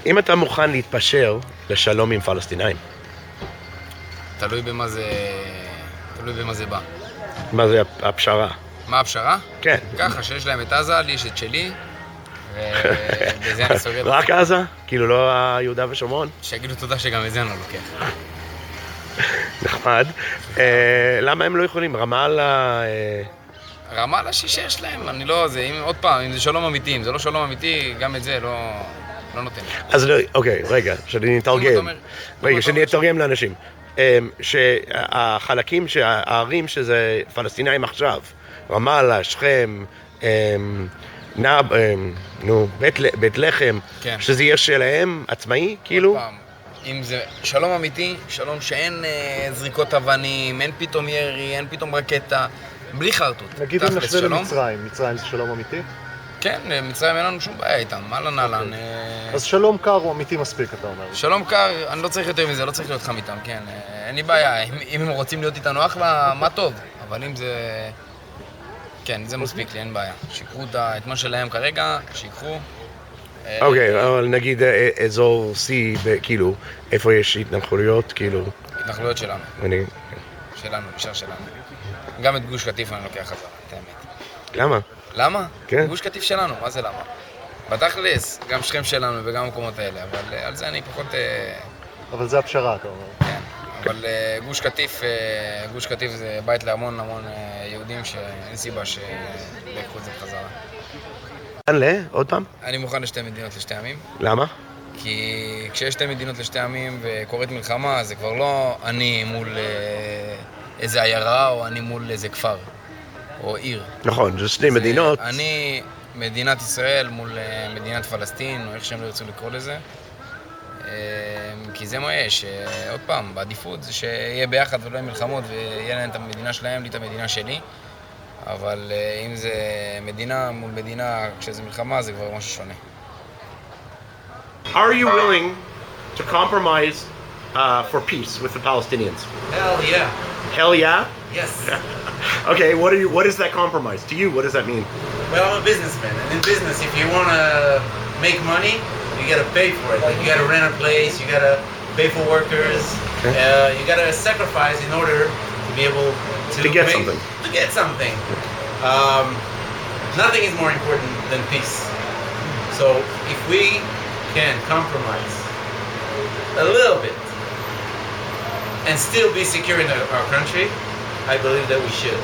אם אתה מוכן להתפשר לשלום עם פלסטינאים, תלוי במה זה בא. מה זה הפשרה? מה הפשרה? כן. ככה, שיש להם את עזה, לי יש את שלי, ובזה אני סוגר את זה. רק עזה? כאילו לא היהודה ושומרון? שיגידו תודה שגם את זה אני לא לוקח. נחמד. למה הם לא יכולים? רמאללה... רמאללה שיש להם, אני לא... עוד פעם, אם זה שלום אמיתי, אם זה לא שלום אמיתי, גם את זה לא נותן. אז אוקיי, רגע, שאני אתרגם. רגע, שאני אתרגם לאנשים. שהחלקים, הערים שזה פלסטינאים עכשיו, רמאללה, שכם, בית לחם, שזה יהיה שלהם עצמאי, כאילו? אם זה שלום אמיתי, שלום שאין זריקות אבנים, אין פתאום ירי, אין פתאום רקטה, בלי חרטוט. נגיד אם נשווה למצרים, מצרים זה שלום אמיתי? כן, מצרים אין לנו שום בעיה איתם, אהלן אהלן. אז שלום קר הוא אמיתי מספיק, אתה אומר. שלום קר, אני לא צריך יותר מזה, לא צריך להיות חם איתם, כן. אין לי בעיה, אם הם רוצים להיות איתנו אחלה, מה טוב. אבל אם זה... כן, זה מספיק לי, אין בעיה. שיקחו את מה שלהם כרגע, שיקחו. אוקיי, אבל נגיד אזור C, כאילו, איפה יש התנחלויות, כאילו... התנחלויות שלנו. שלנו, נשאר שלנו. גם את גוש קטיף אני לוקח חזרה, את האמת. למה? למה? כן. גוש קטיף שלנו, מה זה למה? בתכלס, גם שכם שלנו וגם המקומות האלה, אבל על זה אני פחות... אבל זה הפשרה, אתה אומר. כן, אבל גוש קטיף זה בית להמון יהודים שאין סיבה שיקחו את זה בחזרה. עוד פעם? אני מוכן לשתי מדינות לשתי עמים. למה? כי כשיש שתי מדינות לשתי עמים וקורית מלחמה, זה כבר לא אני מול איזה עיירה או אני מול איזה כפר או עיר. נכון, זה שתי מדינות. אני, מדינת ישראל מול מדינת פלסטין, או איך שהם לא ירצו לקרוא לזה. כי זה מה יש, עוד פעם, בעדיפות זה שיהיה ביחד ולא יהיה מלחמות ויהיה להם את המדינה שלהם, לי את המדינה שלי. אבל אם זה מדינה מול מדינה, כשזה מלחמה, זה כבר משהו שונה. Are you willing to compromise for peace with the Palestinians? Hell yeah. Hell yeah? Yes. Okay, what is that compromise? To you, what does that mean? Well, I'm a businessman, and in business, if you want to make money, you got to pay for it. Like, you got to rent a place, you got to pay for workers, you got to sacrifice in order to be able to get something. To get something. Nothing is more important than peace. So if we can compromise a little bit and still be secure in our country, I believe that we should.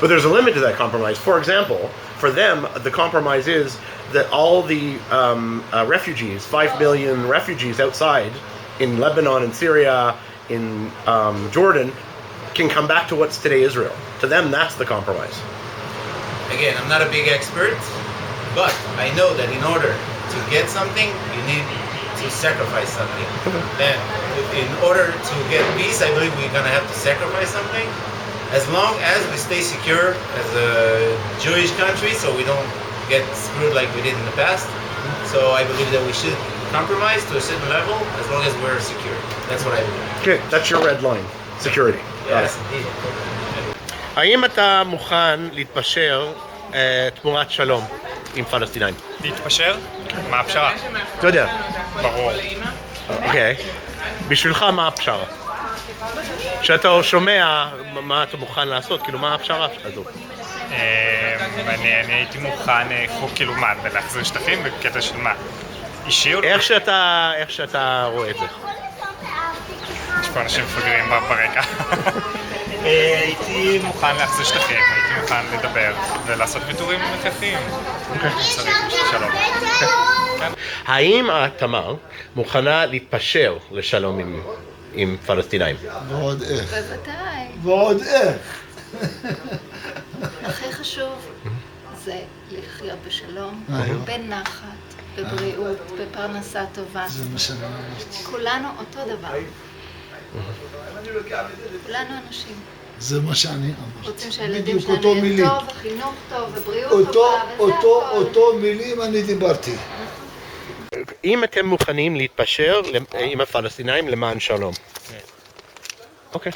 But there's a limit to that compromise. For example, for them, the compromise is that all the refugees, 5 million refugees outside in Lebanon and Syria, in Jordan, can come back to what's today Israel. To them, that's the compromise. Again, I'm not a big expert, but I know that in order to get something, you need to sacrifice something. And in order to get peace, I believe we're going to have to sacrifice something. As long as we stay secure as a Jewish country, so we don't get screwed like we did in the past. So I believe that we should compromise to a certain level as long as we're secure. That's what I believe. Okay, that's your red line. Security. Yes, indeed. האם אתה מוכן להתפשר תמורת שלום עם פלסטינאים? להתפשר? מה הפשרה? אתה יודע. ברור. אוקיי. בשבילך מה הפשרה? שאתה שומע מה אתה מוכן לעשות, כאילו מה הפשרה הזו? אני הייתי מוכן, כאילו מה, להחזיר שטחים בקטע של מה? אישי או לא? איך שאתה רואה את זה. יש פה אנשים מפגרים ברקע. הייתי מוכן להחזיר שטחים, הייתי מוכן לדבר ולעשות ויתורים הכרחיים. צריך בשביל שלום. האם תמר מוכנה להתפשר לשלום עם פלסטינאים? ועוד איך. בוודאי. ועוד איך. הכי חשוב זה לחיות בשלום, בנחת, בבריאות, בפרנסה טובה. זה מה שאני אומרת. כולנו אותו דבר. כולנו אנשים. זה מה שאני אמרתי. רוצים שהילדים שלנו יהיה טוב, חינוך טוב ובריאות טובה, וזה הכל. אותו מילים אני דיברתי. אם אתם מוכנים להתפשר עם הפלסטינאים למען שלום. אוקיי.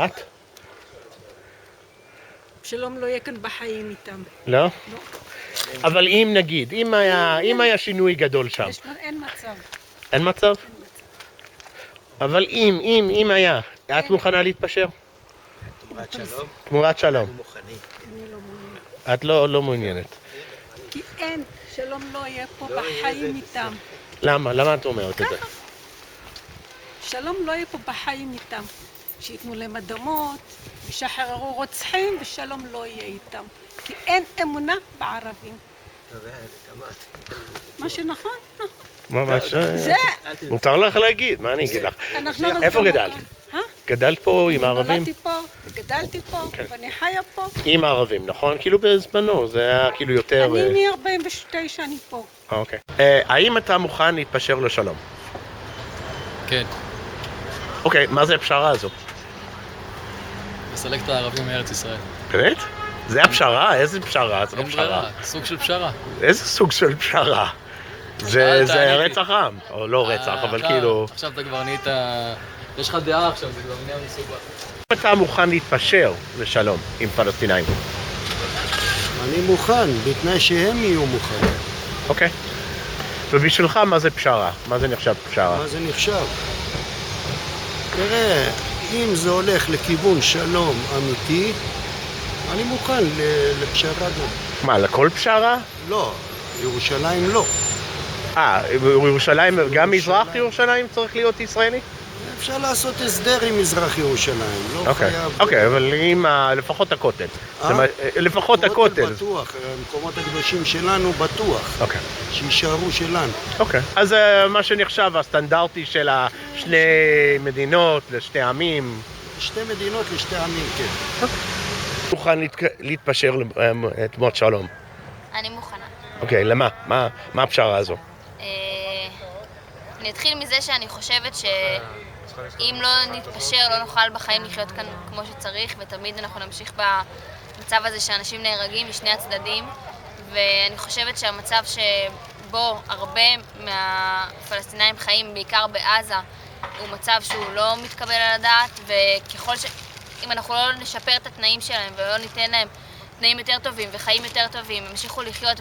את? שלום לא יהיה כאן בחיים איתם. לא? אבל אם נגיד, אם היה שינוי גדול שם. אין מצב. אין מצב? אבל אם היה, את מוכנה להתפשר? תמורת שלום. את לא מעוניינת. כי אין, שלום לא יהיה פה בחיים איתם. למה? למה את אומרת את זה? שלום לא יהיה פה בחיים איתם. שיתנו להם אדמות, ישחררו רוצחים, ושלום לא יהיה איתם. כי אין אמונה בערבים. מה שנכון? ממש, זה... מותר לך להגיד, מה אני אגיד לך? אנחנו לא איפה נותנים גדלת? מקום. גדלת פה עם הערבים? נולדתי פה, וגדלתי פה, ואני חיה פה. עם הערבים, נכון? כאילו בזמנו, זה היה כאילו יותר... אני מ-49 אני פה. אוקיי. האם אתה מוכן להתפשר לשלום? כן. אוקיי, מה זה הפשרה הזו? לסלק את הערבים מארץ ישראל. באמת? זה הפשרה? איזה פשרה? זה לא אין פשרה. ברירה, סוג של פשרה. איזה סוג של פשרה? זה רצח עם, או לא רצח, אבל כאילו... עכשיו אתה כבר נהיית... יש לך דעה עכשיו, זה כבר נהיה מסובך. אם אתה מוכן להתפשר לשלום עם פלסטינאים? אני מוכן, בתנאי שהם יהיו מוכנים. אוקיי. ובשבילך מה זה פשרה? מה זה נחשב פשרה? מה זה נחשב? תראה, אם זה הולך לכיוון שלום אמיתי, אני מוכן לפשרה גם. מה, לכל פשרה? לא, ירושלים לא. ירושלים, גם מזרח ירושלים צריך להיות ישראלי? אפשר לעשות הסדר עם מזרח ירושלים, לא חייב... אוקיי, אבל עם לפחות הכותל. לפחות הכותל. בטוח, המקומות הקדושים שלנו בטוח. אוקיי. שישארו שלנו. אוקיי. אז מה שנחשב הסטנדרטי של שני מדינות לשתי עמים. שתי מדינות לשתי עמים, כן. מוכן להתפשר לתמות שלום? אני מוכנה. אוקיי, למה? מה הפשרה הזו? אני אתחיל מזה שאני חושבת שאם לא נתפשר, לא נוכל בחיים לחיות כאן כמו שצריך, ותמיד אנחנו נמשיך במצב הזה שאנשים נהרגים משני הצדדים, ואני חושבת שהמצב שבו הרבה מהפלסטינאים חיים, בעיקר בעזה, הוא מצב שהוא לא מתקבל על הדעת, וככל אם אנחנו לא נשפר את התנאים שלהם ולא ניתן להם תנאים יותר טובים וחיים יותר טובים, המשיכו לחיות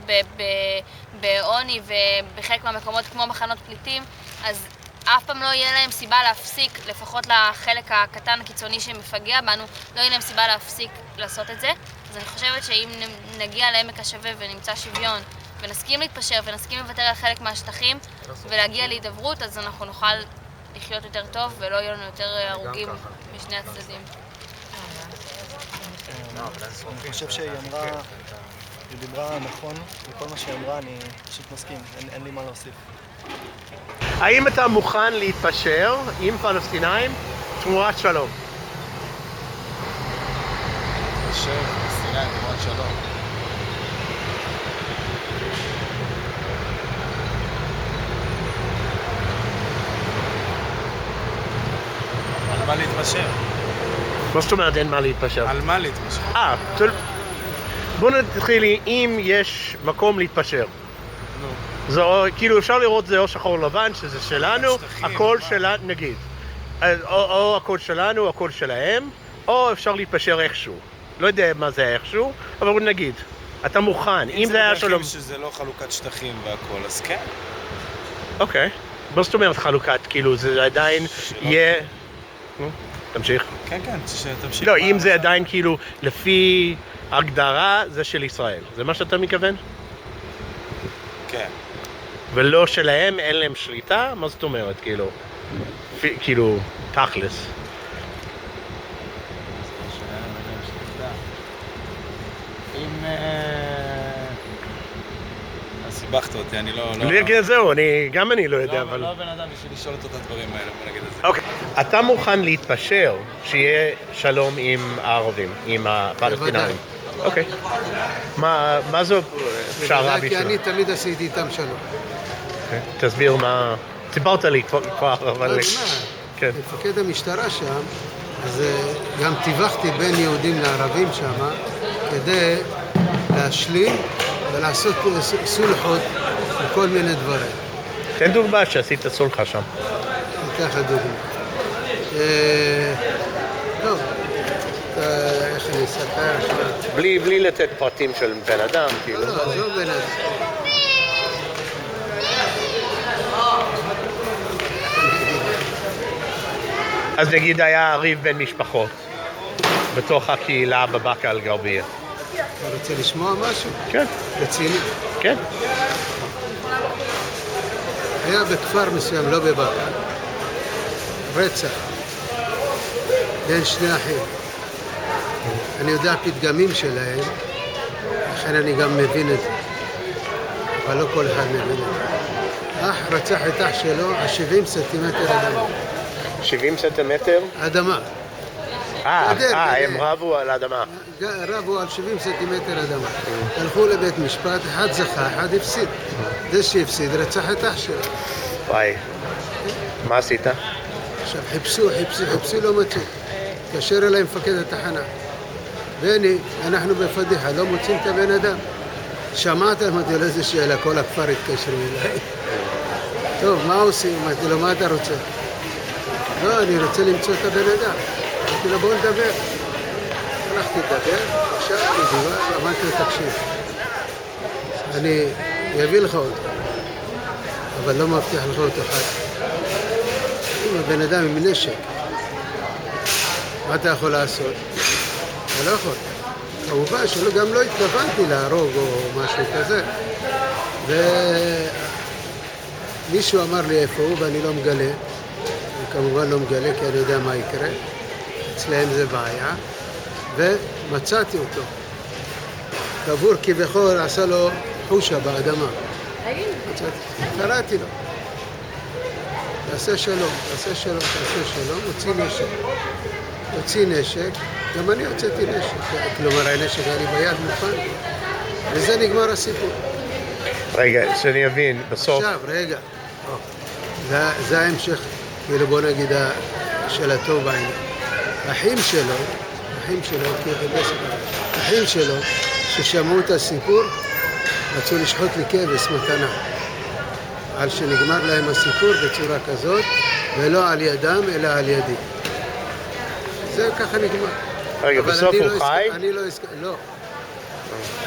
בעוני ובחלק מהמקומות כמו מחנות פליטים, אז אף פעם לא יהיה להם סיבה להפסיק, לפחות לחלק הקטן הקיצוני שמפגע בנו, לא יהיה להם סיבה להפסיק לעשות את זה. אז אני חושבת שאם נגיע לעמק השווה ונמצא שוויון ונסכים להתפשר ונסכים לוותר על חלק מהשטחים ולהגיע להידברות, אז אנחנו נוכל לחיות יותר טוב ולא יהיו לנו יותר הרוגים משני הצדדים. אני חושב שהיא אמרה, היא דיברה נכון, וכל מה שהיא אמרה אני פשוט מסכים, אין לי מה להוסיף. האם אתה מוכן להתפשר עם פלסטינאים תמורת שלום? להתפשר עם פלסטינאים תמורת שלום. על מה להתפשר? מה זאת אומרת אין מה להתפשר? על מה להתפשר? בוא נתחיל אם יש מקום להתפשר. זה כאילו אפשר לראות זה או שחור לבן שזה שלנו, הכל שלנו, נגיד. או הכל שלנו, הכל שלהם, או אפשר להתפשר איכשהו. לא יודע מה זה איכשהו, אבל נגיד, אתה מוכן, אם זה היה שלום... אם זה שזה לא חלוקת שטחים והכל, אז כן. אוקיי. מה זאת אומרת חלוקת? כאילו זה עדיין יהיה... תמשיך. כן, תמשיך. לא, אם זה עדיין כאילו לפי הגדרה זה של ישראל. זה מה שאתה מתכוון? כן. ולא שלהם, אין להם שליטה? מה זאת אומרת, כאילו, תכלס. אם... אז סיבכת אותי, אני לא... זהו, גם אני לא יודע, אבל... לא בן אדם בשביל לשאול את הדברים האלה, בוא נגיד את זה. אוקיי, אתה מוכן להתפשר שיהיה שלום עם הערבים, עם הפלסטינאים? אוקיי. מה זו פשרה בשביל? כי אני תמיד עשיתי איתם שלום. תסביר מה... סיפרת לי כבר, אבל... כן. מפקד המשטרה שם, אז גם טיווחתי בין יהודים לערבים שם, כדי להשלים ולעשות סולחות וכל מיני דברים. תן דוגמה שעשית סולחה שם. אתן לך דוגמה. טוב, איך אני אספר עכשיו? בלי לתת פרטים של בן אדם, כאילו. לא, זו בן אדם. אז נגיד היה ריב בין משפחות בתוך הקהילה בבאקה אל גרבייה. אתה רוצה לשמוע משהו? כן. רציני? כן. היה בכפר מסוים, לא בבאקה, רצח בין שני אחים. אני יודע פתגמים שלהם, לכן אני גם מבין את זה, אבל לא כל אחד מבין את זה. אח רצח את אח שלו על 70 סנטימטר אדמה. 70 סנטימטר? אדמה. הם רבו על האדמה. רבו על 70 סנטימטר אדמה. הלכו לבית משפט, אחד זכה, אחד הפסיד. זה שהפסיד רצח את אח שלו. וואי, מה עשית? עכשיו חיפשו, לא מצאו. התקשר אליי מפקד התחנה. והנה, אנחנו בפדיחה, לא מוצאים את הבן אדם. שמעת? אמרתי לו, איזה שאלה, כל הכפר התקשרו אליי. טוב, מה עושים? אמרתי לו, מה אתה רוצה? לא, אני רוצה למצוא את הבן אדם. אמרתי לו, בואו נדבר. הלכתי לדבר, עכשיו נדיבה, אמרתי לו, תקשיב. אני אביא לך אותו, אבל לא מבטיח לך אותו אחד. אם הבן אדם עם נשק, מה אתה יכול לעשות? אתה לא יכול. כמובן שגם לא התכוונתי להרוג או משהו כזה. ומישהו אמר לי איפה הוא ואני לא מגלה. אני כמובן לא מגלה כי אני יודע מה יקרה. אצלהם זה בעיה. ומצאתי אותו. קבור כביכול עשה לו חושה באדמה. קראתי לו. תעשה שלום, הוציא נשק, גם אני הוצאתי נשק, כלומר הנשק היה לי ביד מוכן, וזה נגמר הסיפור. רגע, שאני אבין, בסוף... עכשיו, רגע, זה ההמשך, כאילו בוא נגיד, של הטוב בעניין. האחים שלו, ששמעו את הסיפור, רצו לשחוט לי כבש מתנה. על שנגמר להם הסיפור בצורה כזאת, ולא על ידם, אלא על ידי. זה ככה נגמר. רגע, בסוף הוא חי?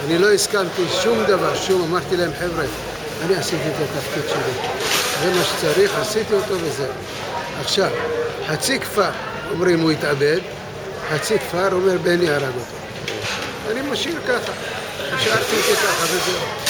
אני לא הסכמתי שום דבר, אמרתי להם, חבר'ה, אני עשיתי את התפקיד שלי. זה מה שצריך, עשיתי אותו וזה. עכשיו, חצי כפר, אומרים הוא התאבד, חצי כפר אומר בני הרג אותו. אני משאיר ככה, השארתי את זה ככה וזהו.